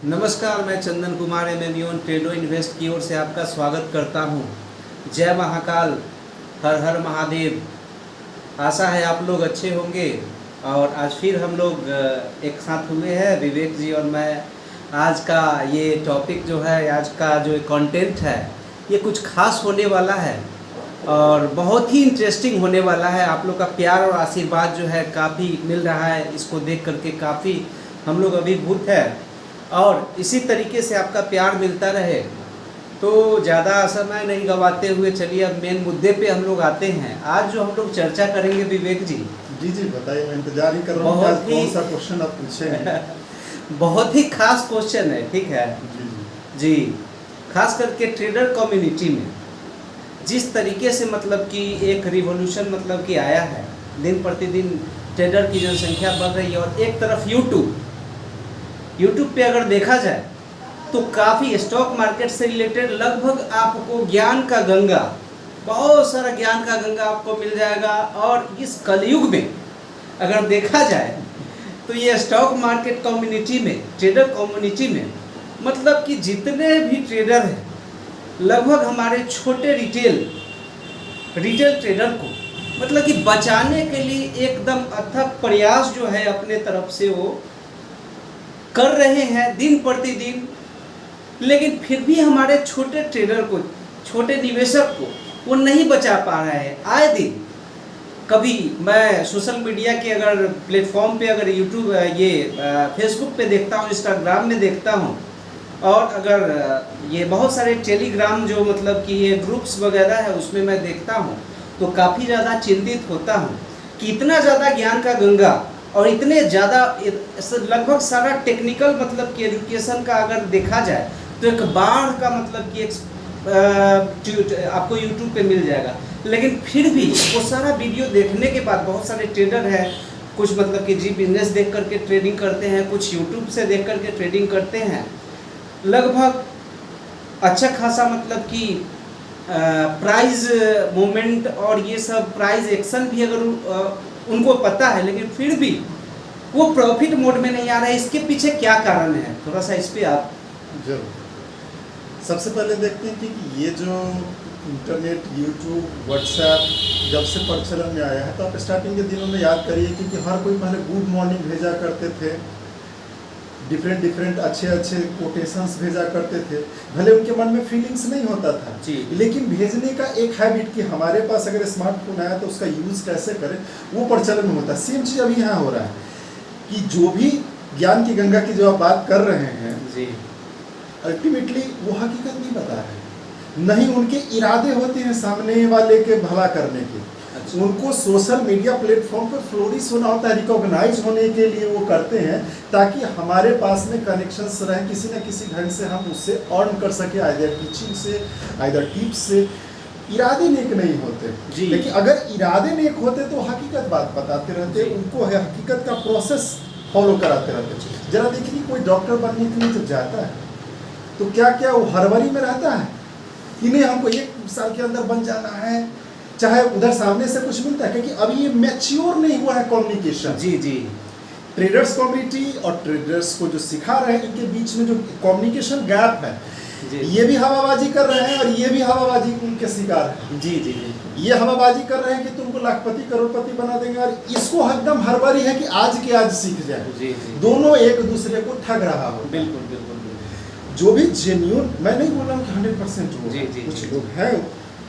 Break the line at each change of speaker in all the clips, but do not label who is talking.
नमस्कार, मैं Chandan Kumar एमएमयून Trudeau invest की ओर से आपका स्वागत करता हूं। जय महाकाल, हर हर महादेव। आशा है आप लोग अच्छे होंगे और आज फिर हम लोग एक साथ हुए हैं, विवेक जी और मैं। आज का ये टॉपिक जो है, आज का जो कंटेंट है, ये कुछ खास होने वाला है और बहुत ही इंटरेस्टिंग होने वाला है। आप लोग का प्यार और आशीर्वाद जो है काफ़ी मिल रहा है, इसको देख करके काफ़ी हम लोग अभिभूत है और इसी तरीके से आपका प्यार मिलता रहे। तो ज़्यादा समय नहीं गंवाते हुए चलिए अब मेन मुद्दे पे हम लोग आते हैं। आज जो हम लोग चर्चा करेंगे विवेक जी,
जी बताइए, मैं इंतजार ही कर रहा हूँ कि कौन सा क्वेश्चन आप पूछेंगे।
बहुत ही खास क्वेश्चन है, ठीक है जी। खास करके ट्रेडर कम्युनिटी में जिस तरीके से मतलब कि एक रिवॉल्यूशन मतलब कि आया है, दिन प्रतिदिन ट्रेडर की जनसंख्या बढ़ रही है और एक तरफ यूट्यूब पे अगर देखा जाए तो काफ़ी स्टॉक मार्केट से रिलेटेड लगभग आपको ज्ञान का गंगा, बहुत सारा ज्ञान का गंगा आपको मिल जाएगा। और इस कलयुग में अगर देखा जाए तो ये स्टॉक मार्केट कम्युनिटी में, ट्रेडर कम्युनिटी में मतलब कि जितने भी ट्रेडर हैं, लगभग हमारे छोटे रिटेल ट्रेडर को मतलब कि बचाने के लिए एकदम अथक प्रयास जो है अपने तरफ से वो कर रहे हैं दिन प्रतिदिन। लेकिन फिर भी हमारे छोटे ट्रेडर को, छोटे निवेशक को वो नहीं बचा पा रहे हैं। आए दिन कभी मैं सोशल मीडिया के अगर प्लेटफॉर्म पे, अगर यूट्यूब, ये फेसबुक पे देखता हूँ, इंस्टाग्राम में देखता हूँ और अगर ये बहुत सारे टेलीग्राम जो मतलब कि ये ग्रुप्स वगैरह है उसमें मैं देखता हूँ तो काफ़ी ज़्यादा चिंतित होता हूँ कि इतना ज़्यादा ज्ञान का गंगा और इतने ज़्यादा लगभग सारा टेक्निकल मतलब कि एजुकेशन का अगर देखा जाए तो एक बाढ़ का मतलब कि आपको यूट्यूब पे मिल जाएगा। लेकिन फिर भी वो सारा वीडियो देखने के बाद बहुत सारे ट्रेडर हैं, कुछ मतलब कि जी बिजनेस देख करके ट्रेडिंग करते हैं, कुछ यूट्यूब से देख करके ट्रेडिंग करते हैं। लगभग अच्छा खासा मतलब कि प्राइस मूवमेंट और ये सब प्राइस एक्शन भी अगर उनको पता है, लेकिन फिर भी वो प्रॉफिट मोड में नहीं आ रहा है। इसके पीछे क्या कारण है, थोड़ा सा इस पे आप।
जरूर। सबसे पहले देखते हैं कि ये जो इंटरनेट, यूट्यूब, व्हाट्सएप जब से प्रचलन में आया है तो आप स्टार्टिंग के दिनों में याद करिए कि हर कोई पहले गुड मॉर्निंग भेजा करते थे, डिफरेंट अच्छे कोटेशंस भेजा करते थे। भले उनके मन में फीलिंग्स नहीं होता था
जी,
लेकिन भेजने का एक हैबिट कि हमारे पास अगर स्मार्टफोन आया तो उसका यूज़ कैसे करें, वो प्रचलन में होता है। सेम चीज़ अभी यहाँ हो रहा है कि जो भी ज्ञान की गंगा की जो आप बात कर रहे हैं
जी,
अल्टीमेटली वो हकीकत नहीं बता रहे, नहीं उनके इरादे होते हैं सामने वाले के भला करने के। उनको सोशल मीडिया प्लेटफॉर्म पर फ्लोरिश होना होता है, रिकॉग्नाइज होने के लिए वो करते हैं ताकि हमारे पास में कनेक्शंस रहे, किसी न किसी ढंग से हम उससे अर्न कर सके, आइदर टीचिंग से, आइदर टिप्स से। इरादे नेक नहीं होते जी। लेकिन अगर इरादे नेक होते तो हकीकत बात बताते रहते, उनको हकीकत का प्रोसेस फॉलो कराते रहते। जरा देखिए, कोई डॉक्टर बनने के लिए जब जाता है तो क्या क्या वो हड़बड़ी में रहता है कि नहीं हमको 1 साल के अंदर बन जाना है, चाहे उधर सामने से कुछ मिलता है, क्योंकि अभी ये मैच्योर नहीं हुआ है कम्युनिकेशन।
जी।
ट्रेडर्स कम्युनिटी और ट्रेडर्स को जो सिखा रहे हैं, इनके बीच में जो कम्युनिकेशन गैप है, ये भी हवाबाजी कर रहे हैं और ये भी हवाबाजी के शिकार है।
जी।
ये हवाबाजी कर रहे हैं कि तुमको लाखपति करोड़पति बना देंगे और इसको एकदम हड़बड़ी है कि आज के आज सीख जाए।
जी।
दोनों एक दूसरे को ठग रहा हो।
बिल्कुल।
जो भी जेन्युइन, मैं नहीं बोल रहा हूँ कि 100% हो, कुछ लोग हैं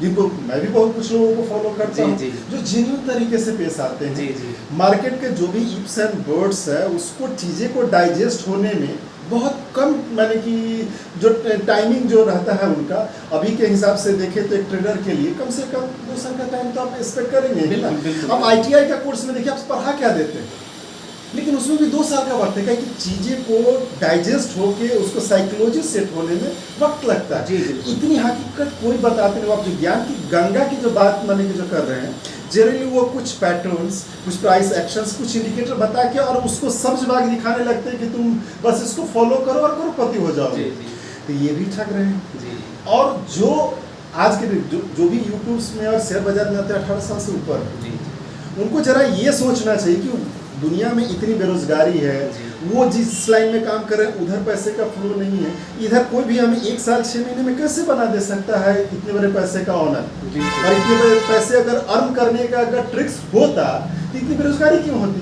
जिनको मैं भी बहुत कुछ लोगों को फॉलो करता हूँ जो जेन्युइन तरीके से पेश आते हैं।
जी।
मार्केट के जो भी इप्स एंड बर्ड्स है उसको चीज़ें को डाइजेस्ट होने में बहुत कम, माने कि जो टाइमिंग जो रहता है उनका, अभी के हिसाब से देखें तो एक ट्रेडर के लिए कम से कम 2 साल का टाइम तो आप एक्सपेक्ट करेंगे ना। अब ITI का कोर्स में देखिए आप पढ़ा क्या देते हैं, लेकिन उसमें भी 2 साल का वक्त है कि चीज़ें को डाइजेस्ट होके उसको साइकोलॉजी सेट होने में वक्त लगता है। इतनी हकीकत कोई बताते नहीं। आप जो ज्ञान की गंगा की जो बात माने की जो कर रहे हैं, जनरली वो कुछ पैटर्न्स, कुछ प्राइस एक्शंस, कुछ इंडिकेटर बता के और उसको सब्ज बाग दिखाने लगते हैं कि तुम बस इसको फॉलो करो और करोड़पति हो जाओ। तो ये भी ठग रहे हैं। और जो आज के जो भी यूट्यूब्स में और शेयर बाजार में आते हैं 18 साल से ऊपर, उनको जरा ये सोचना चाहिए कि दुनिया में इतनी बेरोजगारी है, वो जिस लाइन में काम कर रहे हैं उधर पैसे का फ्लो नहीं है, इधर कोई भी हमें 1 साल 6 महीने में कैसे बना दे सकता है इतने बड़े पैसे का ऑनर। और इतने बड़े पैसे अगर अर्न करने का अगर ट्रिक्स होता तो इतनी बेरोजगारी क्यों होती।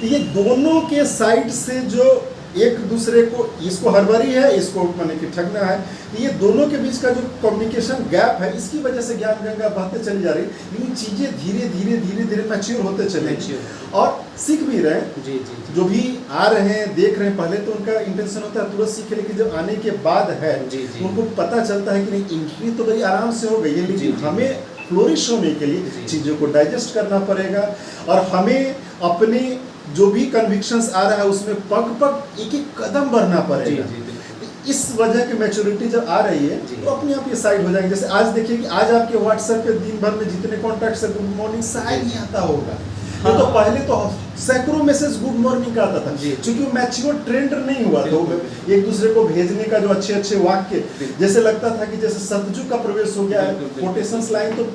तो ये दोनों के साइड से जो एक दूसरे को, इसको हड़बड़ी है, इसको माने कि ठगना है, ये दोनों के बीच का जो कम्युनिकेशन गैप है, इसकी वजह से ज्ञान गंगा बहते चली जा रही। लेकिन चीज़ें धीरे धीरे मैच्योर होते चले और सीख भी रहे हैं।
जी जी
जो भी आ रहे हैं देख रहे हैं, पहले तो उनका इंटेंशन होता है तुरंत सीखे, लेकिन जब आने के बाद है उनको पता चलता है कि नहीं एंट्री तो बड़ी आराम से हो गई है, लेकिन हमें फ्लोरिश होने के लिए चीज़ों को डाइजेस्ट करना पड़ेगा और हमें अपने जो भी कन्विक्शंस आ रहा है उसमें पग एक कदम बढ़ना पड़ेगा। इस वजह की मैच्योरिटी जब आ रही है तो अपने आप ये साइड हो जाएंगे। जैसे आज देखिए कि आज आपके व्हाट्सएप पे दिन भर में जितने कॉन्टैक्ट्स है गुड मॉर्निंग शायद ही आता होगा। हाँ। तो पहले तो सैकड़ों मैसेज गुड मॉर्निंग का आता था, क्योंकि वो मैच्योर ट्रेंड नहीं हुआ तो एक दूसरे को भेजने का जो अच्छे वाक्य, जैसे लगता था कि जैसे सतयुग का प्रवेश हो गया है, कोटेशंस लाइन तो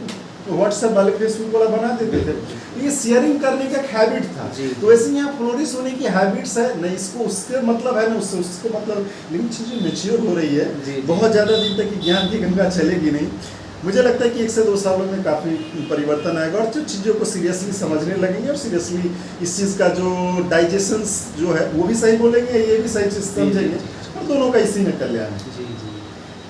व्हाट्सएप वाले फेसबुक वाला बना देते थे, ये शेयरिंग करने का हैबिट था। तो वैसे यहाँ फ्लोरिश होने की हैबिट्स है नहीं, इसको उसके मतलब है ना उससे उसको मतलब, लेकिन चीज़ें मैच्योर हो रही है। बहुत ज़्यादा दिन तक ज्ञान की गंगा चलेगी नहीं। मुझे लगता है कि 1 से 2 सालों में काफ़ी परिवर्तन आएगा और जो चीज़ों को सीरियसली समझने लगेंगे और सीरियसली इस चीज़ का जो डाइजेशंस जो है वो भी सही बोलेंगे, ये भी सही चीज़ समझेंगे और दोनों का इसी में कल्याण है।
जी जी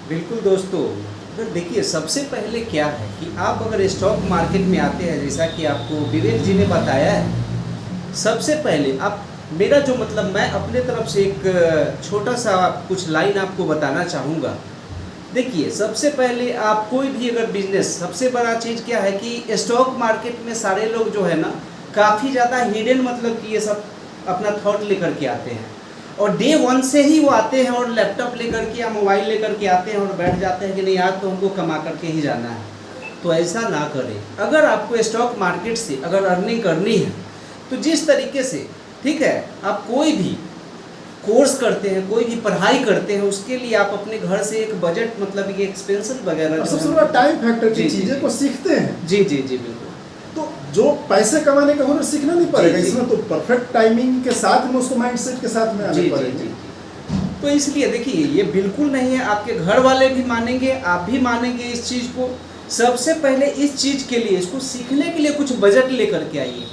बिल्कुल दोस्तों। अगर देखिए सबसे पहले क्या है कि आप अगर स्टॉक मार्केट में आते हैं, जैसा कि आपको विवेक जी ने बताया है, सबसे पहले आप मेरा जो मतलब मैं अपने तरफ से एक छोटा सा कुछ लाइन आपको बताना चाहूँगा। देखिए सबसे पहले आप कोई भी अगर बिजनेस, सबसे बड़ा चीज़ क्या है कि स्टॉक मार्केट में सारे लोग जो है ना काफ़ी ज़्यादा हिडन मतलब कि ये सब अपना थॉट लेकर के आते हैं और डे 1 से ही वो आते हैं और लैपटॉप लेकर के या मोबाइल लेकर के आते हैं और बैठ जाते हैं कि नहीं आज तो हमको कमा करके ही जाना है। तो ऐसा ना करें। अगर आपको स्टॉक मार्केट से अगर अर्निंग करनी है तो जिस तरीके से, ठीक है, आप कोई भी कोर्स करते हैं, कोई भी पढ़ाई करते हैं, उसके लिए आप अपने घर से एक बजट मतलब ये एक्सपेंशन वगैरह
सबसे बड़ा टाइम फैक्टर की चीज़ें को सीखते हैं।
जी जी जी बिल्कुल।
तो जो पैसे कमाने का हुनर सीखना नहीं पड़ेगा, इसमें तो परफेक्ट टाइमिंग के साथ में उसको माइंडसेट के साथ में आने पड़ेगा।
तो इसलिए देखिए ये बिल्कुल नहीं है, आपके घर वाले भी मानेंगे, आप भी मानेंगे इस चीज़ को। सबसे पहले इस चीज़ के लिए, इसको सीखने के लिए कुछ बजट लेकर के आइए,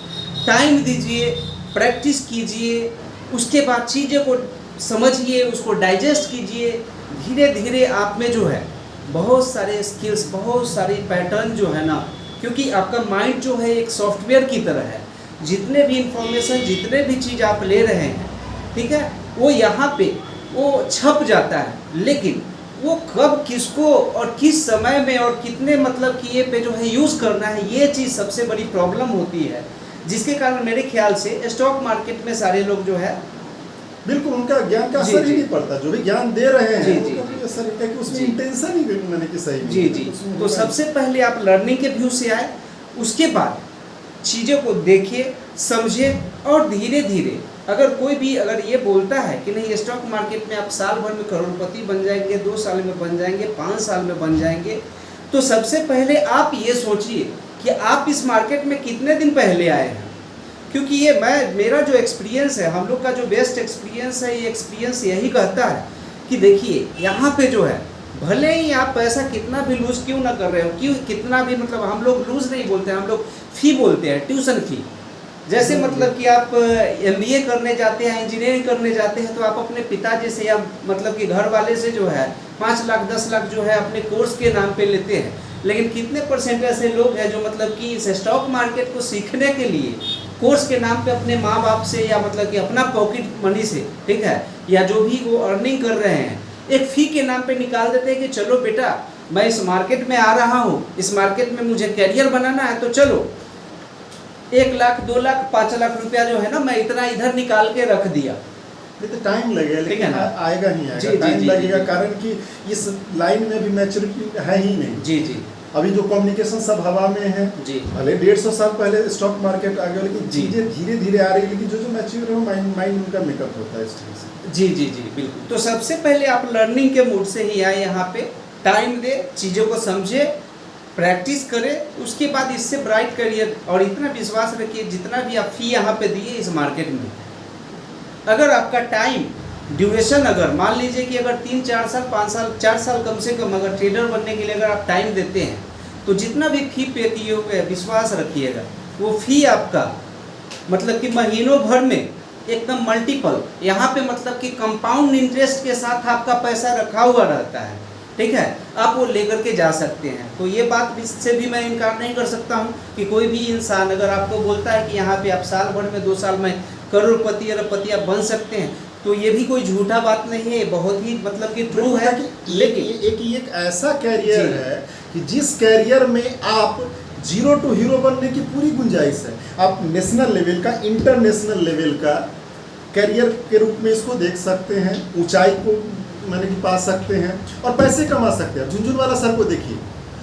टाइम दीजिए, प्रैक्टिस कीजिए, उसके बाद चीज़ों को समझिए, उसको डाइजेस्ट कीजिए। धीरे धीरे आप में जो है बहुत सारे स्किल्स, बहुत सारे पैटर्न जो है ना, क्योंकि आपका माइंड जो है एक सॉफ्टवेयर की तरह है, जितने भी इंफॉर्मेशन, जितने भी चीज़ आप ले रहे हैं, ठीक है, वो यहाँ पे वो छप जाता है, लेकिन वो कब किसको और किस समय में और कितने मतलब कि ये पे जो है यूज़ करना है, ये चीज़ सबसे बड़ी प्रॉब्लम होती है, जिसके कारण मेरे ख्याल से स्टॉक मार्केट में सारे लोग जो है
बिल्कुल उनका ज्ञान का असर ही नहीं पड़ता। जो भी ज्ञान दे रहे हैं
उनका
भी असर है, क्योंकि उसमें इंटेंशन ही मैंने कि सही
जी जी। तो सबसे पहले आप लर्निंग के व्यू से आए, उसके बाद चीज़ों को देखिए, समझे और धीरे धीरे अगर कोई भी अगर ये बोलता है कि नहीं स्टॉक मार्केट में आप साल भर में करोड़पति बन जाएंगे, 2 साल में बन जाएंगे, 5 साल में बन जाएंगे, तो सबसे पहले आप ये सोचिए कि आप इस मार्केट में कितने दिन पहले आए हैं। क्योंकि ये मेरा जो एक्सपीरियंस है, हम लोग का जो बेस्ट एक्सपीरियंस है, ये एक्सपीरियंस यही कहता है कि देखिए यहाँ पे जो है भले ही आप पैसा कितना भी लूज़ क्यों ना कर रहे हो, क्यों कितना भी मतलब हम लोग लूज़ नहीं बोलते हैं, हम लोग फ़ी बोलते हैं, ट्यूशन फ़ी। जैसे मतलब कि आप MBA करने जाते हैं, इंजीनियरिंग करने जाते हैं, तो आप अपने पिताजी से या मतलब कि घर वाले से जो है 5 लाख 10 लाख जो है अपने कोर्स के नाम पे लेते हैं। लेकिन कितने % ऐसे लोग हैं जो मतलब कि इस स्टॉक मार्केट को सीखने के लिए कोर्स के नाम पे अपने माँ बाप से या मतलब कि अपना पॉकेट मनी से, ठीक है, या जो भी वो अर्निंग कर रहे हैं, एक फ़ी के नाम पे निकाल देते हैं कि चलो बेटा मैं इस मार्केट में आ रहा हूँ, इस मार्केट में मुझे कैरियर बनाना है, तो चलो 1 लाख 2 लाख 5 लाख रुपया जो है ना मैं इतना इधर निकाल के रख दिया।
तो टाइम लगेगा, लेकिन आएगा ही आएगा, टाइम लगेगा, कारण कि इस लाइन में भी मैच्योरिटी है ही नहीं।
जी जी।
अभी जो कम्युनिकेशन सब हवा में है जी, भले 150 साल पहले स्टॉक मार्केट आ गया, लेकिन चीज़ें धीरे धीरे आ रही है, लेकिन जो मैच्योर है माइंड उनका मेकअप होता है इस चीज़ से।
जी जी जी बिल्कुल। तो सबसे पहले आप लर्निंग के मूड से ही आए, यहाँ पे टाइम दे, चीज़ों को समझे, प्रैक्टिस करें, उसके बाद इससे ब्राइट करियर, और इतना विश्वास रखिए जितना भी आप फ़ी यहाँ पे दिए इस मार्केट में अगर आपका टाइम ड्यूरेशन, अगर मान लीजिए कि अगर 3-4 साल 5 साल 4 साल कम से कम अगर ट्रेडर बनने के लिए अगर आप टाइम देते हैं, तो जितना भी फी पे किए हुए विश्वास रखिएगा, वो फी आपका मतलब कि महीनों भर में एकदम मल्टीपल, यहाँ पे मतलब कि कंपाउंड इंटरेस्ट के साथ आपका पैसा रखा हुआ रहता है, ठीक है, आप वो लेकर के जा सकते हैं। तो ये बात से भी मैं इनकार नहीं कर सकता हूँ कि कोई भी इंसान अगर आपको बोलता है कि यहाँ पे आप साल भर में 2 साल में करोड़पति अरबपति आप बन सकते हैं, तो ये भी कोई झूठा बात नहीं है, बहुत ही मतलब कि ट्रू है।
लेकिन एक ऐसा कैरियर है कि जिस कैरियर में आप 0 to हीरो बनने की पूरी गुंजाइश है। आप नेशनल लेवल का, इंटरनेशनल लेवल का कैरियर के रूप में इसको देख सकते हैं, ऊंचाई को माने कि पा सकते हैं और पैसे कमा सकते हैं। झुंझुनवाला सर को देखिए,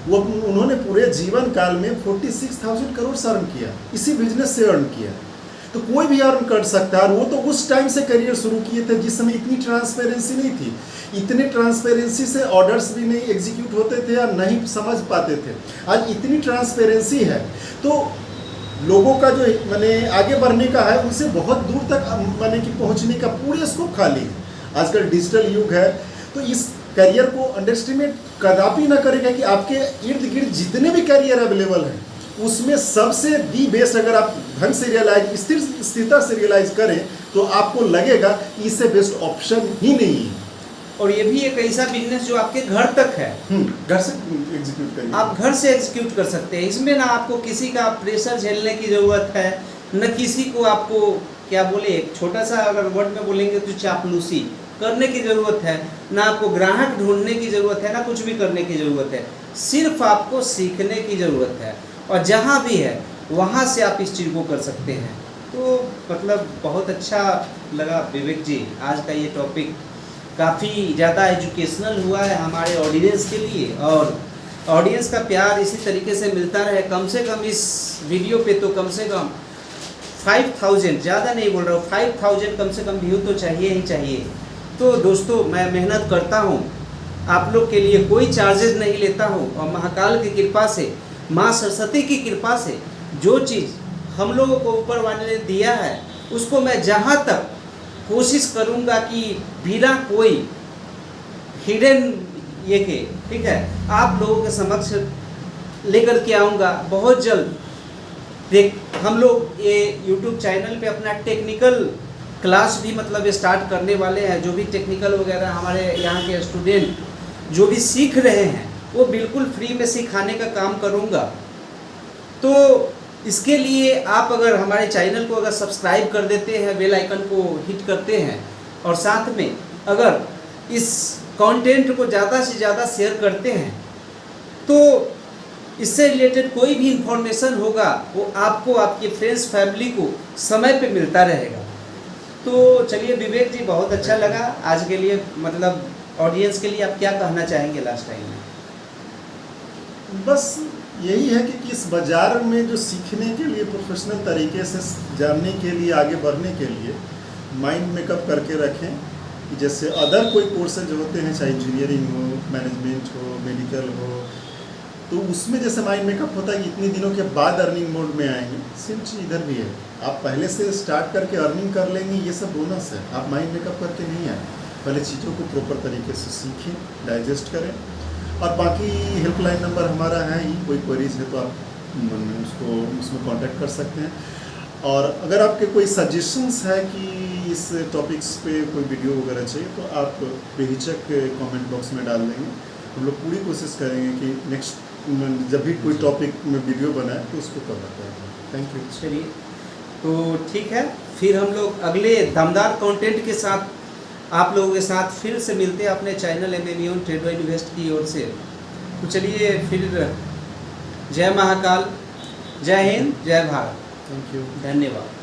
वो उन्होंने पूरे जीवन काल में 46,000 करोड़ अर्न किया, इसी बिजनेस से अर्न किया। तो कोई भी अर्न कर सकता है, और वो तो उस टाइम से करियर शुरू किए थे जिस समय इतनी ट्रांसपेरेंसी नहीं थी। इतने ट्रांसपेरेंसी से ऑर्डर्स भी नहीं एग्जीक्यूट होते थे और नहीं समझ पाते थे। आज इतनी ट्रांसपेरेंसी है तो लोगों का जो माने आगे बढ़ने का है, उनसे बहुत दूर तक माने कि पहुंचने का पूरे स्कोप खाली है। आजकल डिजिटल युग है, तो इस करियर को अंडरएस्टिमेट कदापि ना करेगा कि आपके इर्द गिर्द जितने भी करियर अवेलेबल हैं उसमें सबसे दी बेस्ट अगर आप ढंग से रियलाइज, स्थिरता से रियलाइज करें, तो आपको लगेगा कि इससे बेस्ट ऑप्शन ही नहीं है।
और ये भी एक ऐसा बिजनेस जो आपके घर तक है,
घर से एग्जीक्यूट करिए,
आप घर से एग्जीक्यूट कर सकते हैं। इसमें ना आपको किसी का प्रेशर झेलने की ज़रूरत है, न किसी को आपको क्या बोले, एक छोटा सा अगर वर्ड में बोलेंगे तो चापलूसी करने की ज़रूरत है, ना आपको ग्राहक ढूंढने की ज़रूरत है, ना कुछ भी करने की ज़रूरत है। सिर्फ आपको सीखने की ज़रूरत है, और जहाँ भी है वहाँ से आप इस चीज़ को कर सकते हैं। तो मतलब बहुत अच्छा लगा विवेक जी, आज का ये टॉपिक काफ़ी ज़्यादा एजुकेशनल हुआ है हमारे ऑडियंस के लिए, और ऑडियंस का प्यार इसी तरीके से मिलता रहे। कम से कम इस वीडियो पे तो कम से कम 5,000, ज़्यादा नहीं बोल रहा हूँ, 5,000 कम से कम व्यू तो चाहिए ही चाहिए। तो दोस्तों, मैं मेहनत करता हूँ आप लोग के लिए, कोई चार्जेस नहीं लेता हूँ, और महाकाल की कृपा से, माँ सरस्वती की कृपा से जो चीज़ हम लोगों को ऊपर वाले ने दिया है, उसको मैं जहाँ तक कोशिश करूँगा कि बिना कोई हिडन ये के, ठीक है, आप लोगों के समक्ष लेकर के आऊँगा बहुत जल्द। हम लोग ये YouTube चैनल पे अपना टेक्निकल क्लास भी मतलब स्टार्ट करने वाले हैं। जो भी टेक्निकल वगैरह हमारे यहाँ के स्टूडेंट जो भी सीख रहे हैं, वो बिल्कुल फ्री में सिखाने का काम करूँगा। तो इसके लिए आप अगर हमारे चैनल को अगर सब्सक्राइब कर देते हैं, बेल आइकन को हिट करते हैं, और साथ में अगर इस कंटेंट को ज़्यादा से ज़्यादा शेयर करते हैं, तो इससे रिलेटेड कोई भी इंफॉर्मेशन होगा वो आपको, आपके फ्रेंड्स फैमिली को समय पे मिलता रहेगा। तो चलिए विवेक जी, बहुत अच्छा लगा आज के लिए, मतलब ऑडियंस के लिए आप क्या कहना चाहेंगे लास्ट टाइम में?
बस यही है कि इस बाज़ार में जो सीखने के लिए, प्रोफेशनल तरीके से जानने के लिए, आगे बढ़ने के लिए माइंड मेकअप करके रखें कि जैसे अदर कोई कोर्सेज होते हैं, चाहे इंजीनियरिंग हो, मैनेजमेंट हो, मेडिकल हो, तो उसमें जैसे माइंड मेकअप होता है कि इतने दिनों के बाद अर्निंग मोड में आएंगे, सेम चीज़ इधर भी है। आप पहले से स्टार्ट करके अर्निंग कर लेंगे, ये सब बोनस है। आप माइंड मेकअप करके नहीं आए, पहले चीज़ों को प्रॉपर तरीके से सीखें, डाइजेस्ट करें। और बाकी हेल्पलाइन नंबर हमारा है ही, कोई क्वेरीज है तो आप उसमें कांटेक्ट कर सकते हैं। और अगर आपके कोई सजेशंस है कि इस टॉपिक्स पे कोई वीडियो वगैरह चाहिए, तो आप बेहिचक कमेंट बॉक्स में डाल देंगे। हम लोग पूरी कोशिश करेंगे कि नेक्स्ट जब भी कोई टॉपिक में वीडियो बनाए तो उसको कवर करेंगे। Thank you.
चलिए, तो ठीक है, फिर हम लोग अगले दमदार कंटेंट के साथ आप लोगों के साथ फिर से मिलते हैं अपने channel MME on trade invest की ओर से। तो चलिए फिर, जय महाकाल, जय हिंद, जय भारत,
थैंक यू,
धन्यवाद।